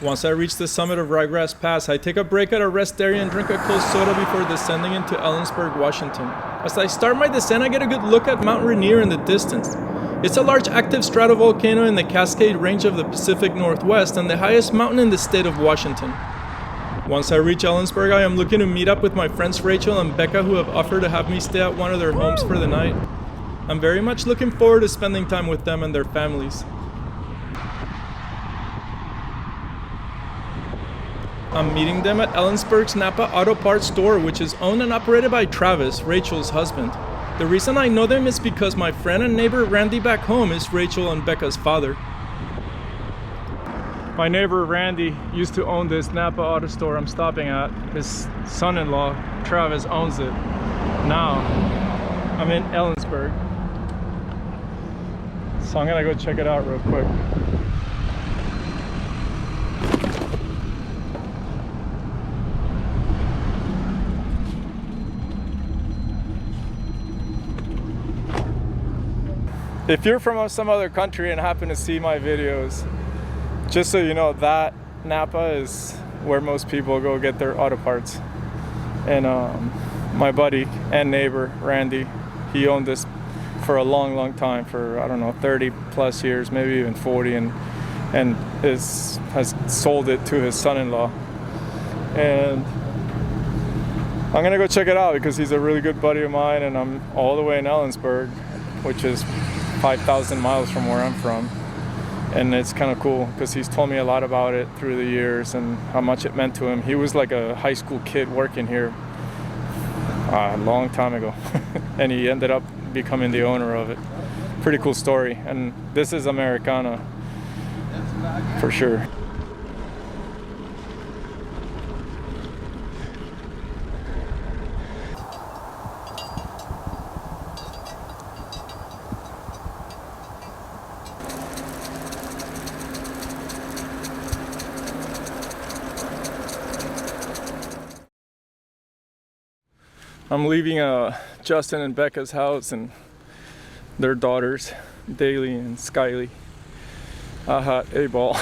Once I reach the summit of Ryegrass Pass, I take a break at a rest area and drink a cold soda before descending into Ellensburg, Washington. As I start my descent, I get a good look at Mount Rainier in the distance. It's a large active stratovolcano in the Cascade Range of the Pacific Northwest and the highest mountain in the state of Washington. Once I reach Ellensburg, I am looking to meet up with my friends Rachel and Becca, who have offered to have me stay at one of their homes for the night. I'm very much looking forward to spending time with them and their families. I'm meeting them at Ellensburg's Napa Auto Parts store, which is owned and operated by Travis, Rachel's husband. The reason I know them is because my friend and neighbor Randy back home is Rachel and Becca's father. My neighbor Randy used to own this Napa Auto store I'm stopping at. His son-in-law, Travis, owns it. Now, I'm in Ellensburg. So I'm gonna go check it out real quick. If you're from some other country and happen to see my videos, just so you know, that Napa is where most people go get their auto parts. And my buddy and neighbor, Randy, he owned this for a long time, for I don't know, 30 plus years, maybe even 40, and has sold it to his son-in-law. And I'm gonna go check it out because he's a really good buddy of mine, and I'm all the way in Ellensburg, which is 5,000 miles from where I'm from. And it's kind of cool because he's told me a lot about it through the years and how much it meant to him. He was like a high school kid working here a long time ago and he ended up becoming the owner of it. Pretty cool story. And this is Americana for sure. I'm leaving Justin and Becca's house and their daughters, Daly and Skyly. A-ball.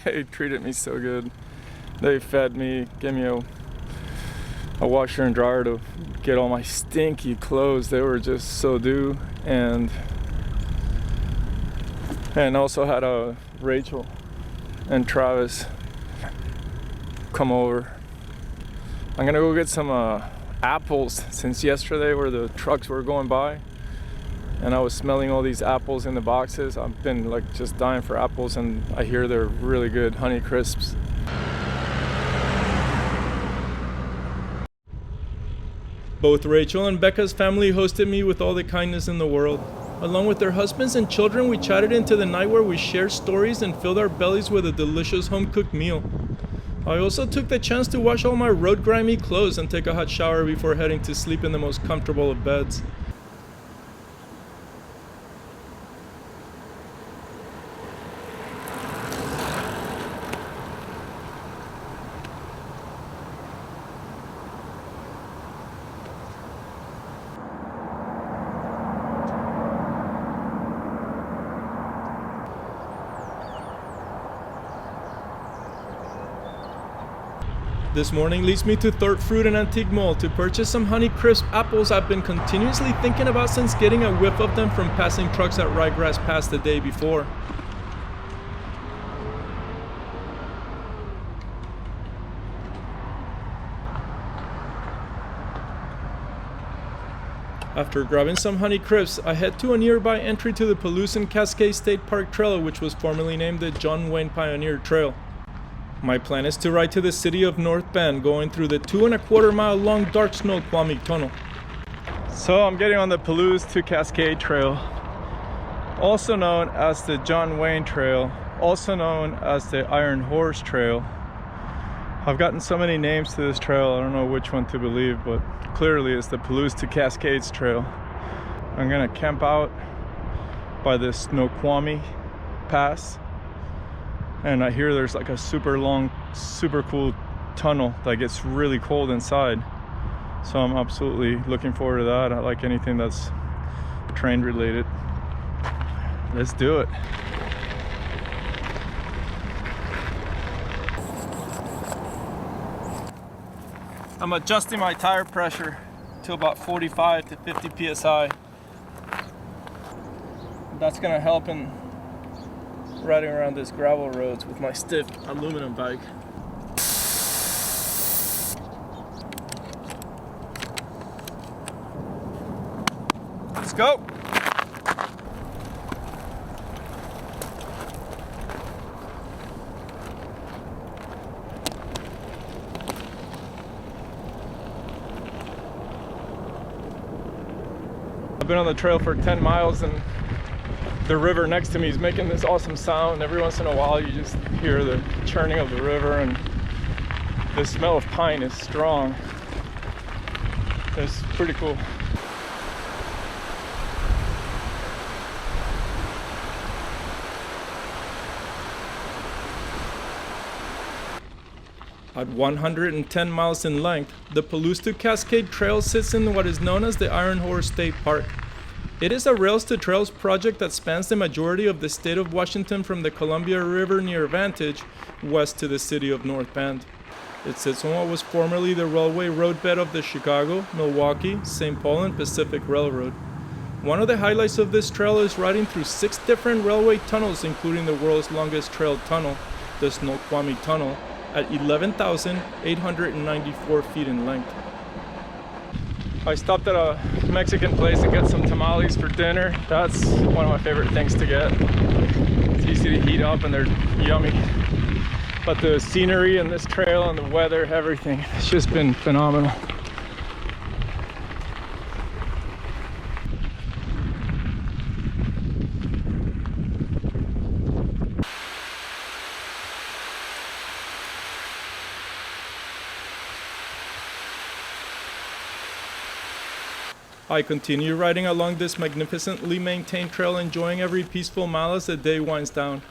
They treated me so good. They fed me, gave me a washer and dryer to get all my stinky clothes. They were just so due. And also had Rachel and Travis come over. I'm gonna go get some apples, since yesterday where the trucks were going by and I was smelling all these apples in the boxes. I've been like just dying for apples, and I hear they're really good, Honey Crisps. Both Rachel and Becca's family hosted me with all the kindness in the world. Along with their husbands and children, we chatted into the night where we shared stories and filled our bellies with a delicious home-cooked meal. I also took the chance to wash all my road grimy clothes and take a hot shower before heading to sleep in the most comfortable of beds. This morning leads me to Third Fruit and Antique Mall to purchase some Honey Crisp apples I've been continuously thinking about since getting a whiff of them from passing trucks at Ryegrass Pass the day before. After grabbing some Honey Crisps, I head to a nearby entry to the Palouse and Cascade State Park Trail, which was formerly named the John Wayne Pioneer Trail. My plan is to ride to the city of North Bend, going through the 2¼ mile long dark Snoqualmie tunnel. So I'm getting on the Palouse to Cascade Trail, also known as the John Wayne Trail, also known as the Iron Horse Trail. I've gotten so many names to this trail, I don't know which one to believe, but clearly it's the Palouse to Cascades Trail. I'm gonna camp out by the Snoqualmie Pass. And I hear there's like a super long, super cool tunnel that gets really cold inside. So I'm absolutely looking forward to that. I like anything that's train related. Let's do it. I'm adjusting my tire pressure to about 45 to 50 psi. That's gonna help in riding around this gravel roads with my stiff aluminum bike. Let's go! I've been on the trail for 10 miles and the river next to me is making this awesome sound. Every once in a while you just hear the churning of the river, and the smell of pine is strong. It's pretty cool. At 110 miles in length, the Palouse to Cascade Trail sits in what is known as the Iron Horse State Park. It is a Rails to Trails project that spans the majority of the state of Washington from the Columbia River near Vantage west to the city of North Bend. It sits on what was formerly the railway roadbed of the Chicago, Milwaukee, St. Paul, and Pacific Railroad. One of the highlights of this trail is riding through 6 different railway tunnels, including the world's longest trail tunnel, the Snoqualmie Tunnel, at 11,894 feet in length. I stopped at a Mexican place to get some tamales for dinner. That's one of my favorite things to get. It's easy to heat up and they're yummy. But the scenery and this trail and the weather, everything, it's just been phenomenal. I continue riding along this magnificently maintained trail, enjoying every peaceful mile as the day winds down.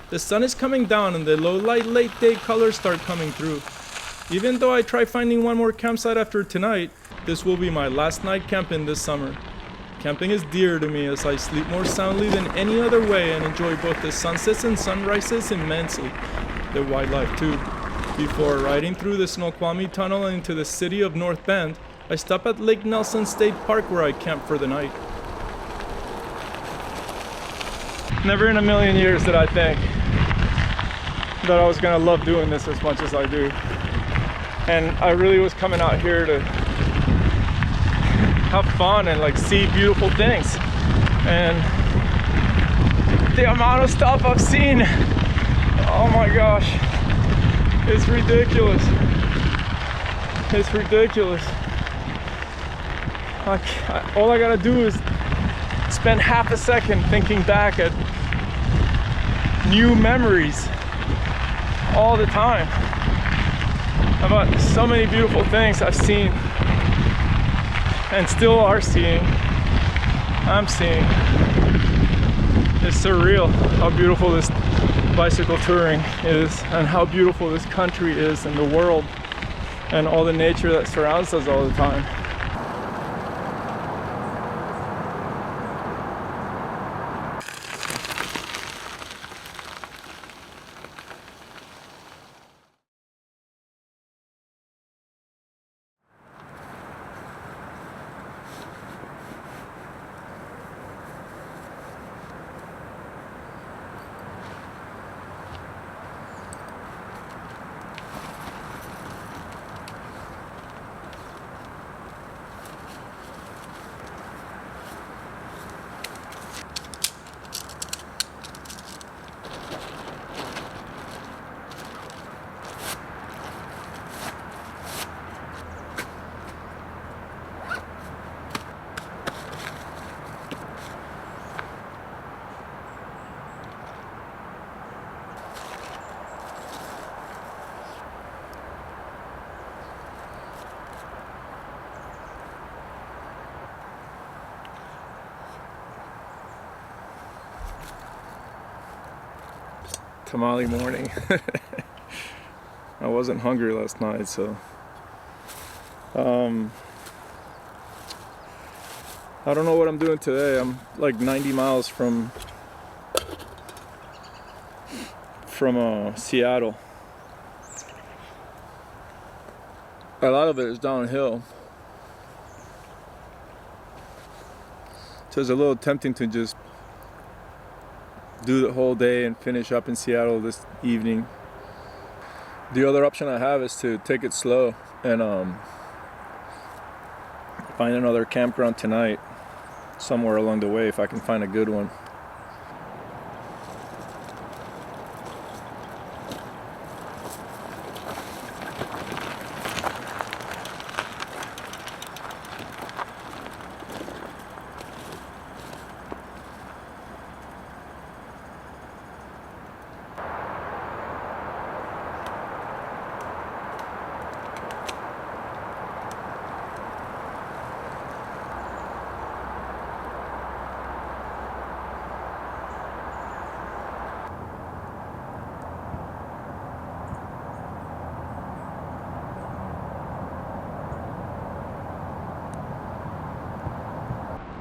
The sun is coming down and the low light late day colors start coming through. Even though I try finding one more campsite after tonight, this will be my last night camping this summer. Camping is dear to me as I sleep more soundly than any other way and enjoy both the sunsets and sunrises immensely. The wildlife too. Before riding through the Snoqualmie Tunnel and into the city of North Bend, I stop at Lake Nelson State Park where I camp for the night. Never in a million years did I think that I was gonna love doing this as much as I do. And I really was coming out here to have fun and like see beautiful things. And the amount of stuff I've seen, oh my gosh, it's ridiculous. It's ridiculous. All I gotta do is spend half a second thinking back at new memories all the time about so many beautiful things I've seen and still are seeing. I'm seeing. It's surreal how beautiful this bicycle touring is and how beautiful this country is and the world and all the nature that surrounds us all the time. Tamale morning. I wasn't hungry last night, so I don't know what I'm doing today. I'm like 90 miles from Seattle. A lot of it is downhill. So it's a little tempting to just do the whole day and finish up in Seattle this evening. The other option I have is to take it slow and find another campground tonight somewhere along the way if I can find a good one.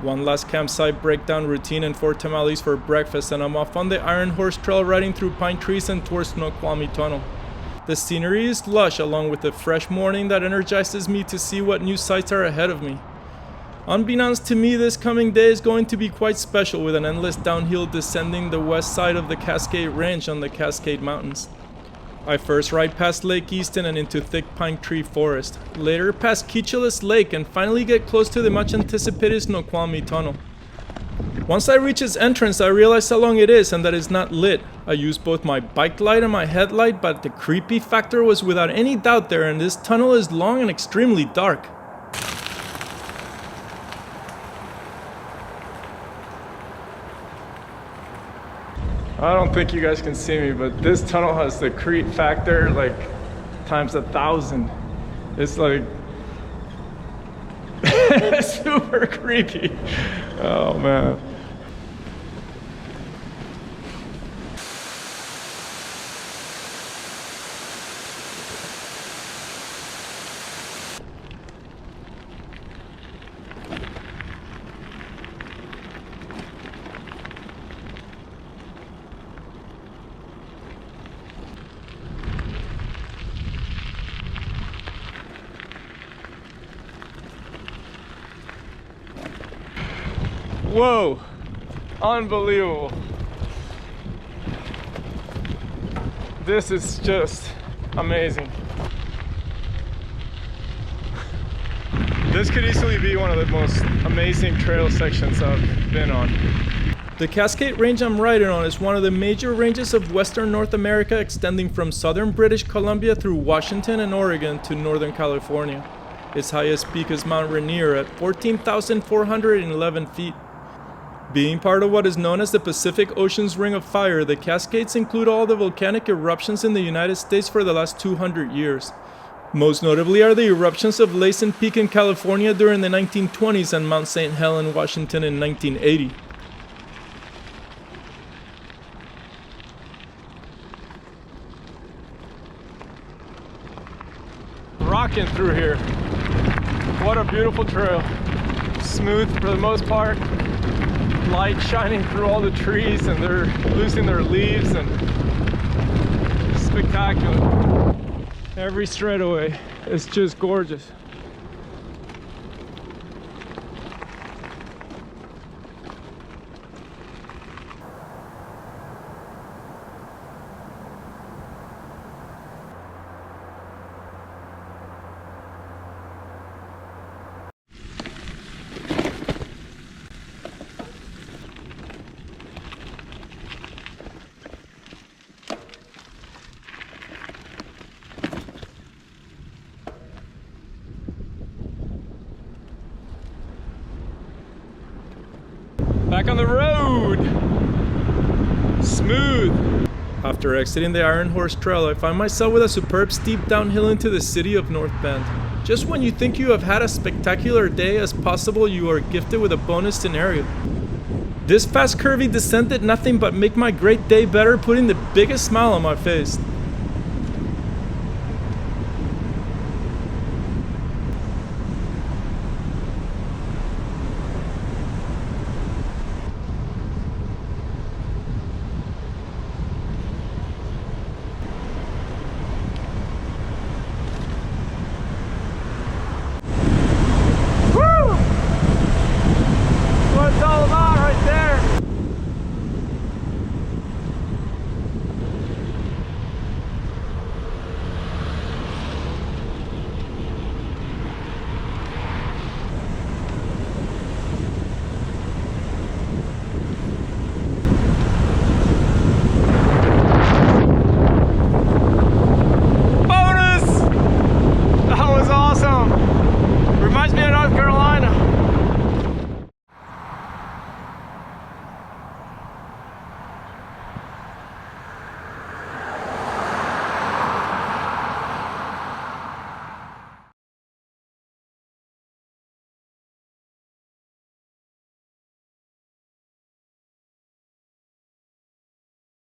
One last campsite breakdown routine and 4 tamales for breakfast, and I'm off on the Iron Horse Trail riding through pine trees and towards Snoqualmie Tunnel. The scenery is lush along with a fresh morning that energizes me to see what new sights are ahead of me. Unbeknownst to me, this coming day is going to be quite special with an endless downhill descending the west side of the Cascade Range on the Cascade Mountains. I first ride past Lake Easton and into thick pine tree forest, later past Keecheless Lake, and finally get close to the much anticipated Snoqualmie Tunnel. Once I reach its entrance, I realize how long it is and that it's not lit. I used both my bike light and my headlight, but the creepy factor was without any doubt there, and this tunnel is long and extremely dark. I don't think you guys can see me, but this tunnel has the creep factor like times 1,000. It's like super creepy. Oh man. Whoa, unbelievable. This is just amazing. This could easily be one of the most amazing trail sections I've been on. The Cascade Range I'm riding on is one of the major ranges of Western North America, extending from southern British Columbia through Washington and Oregon to Northern California. Its highest peak is Mount Rainier at 14,411 feet. Being part of what is known as the Pacific Ocean's Ring of Fire, the Cascades include all the volcanic eruptions in the United States for the last 200 years. Most notably are the eruptions of Lassen Peak in California during the 1920s and Mount St. Helens, Washington in 1980. Rocking through here. What a beautiful trail. Smooth for the most part. Light shining through all the trees and they're losing their leaves, and spectacular. Every straightaway is just gorgeous. Back on the road! Smooth! After exiting the Iron Horse Trail, I find myself with a superb steep downhill into the city of North Bend. Just when you think you have had as spectacular a day as possible, you are gifted with a bonus scenario. This fast curvy descent did nothing but make my great day better, putting the biggest smile on my face.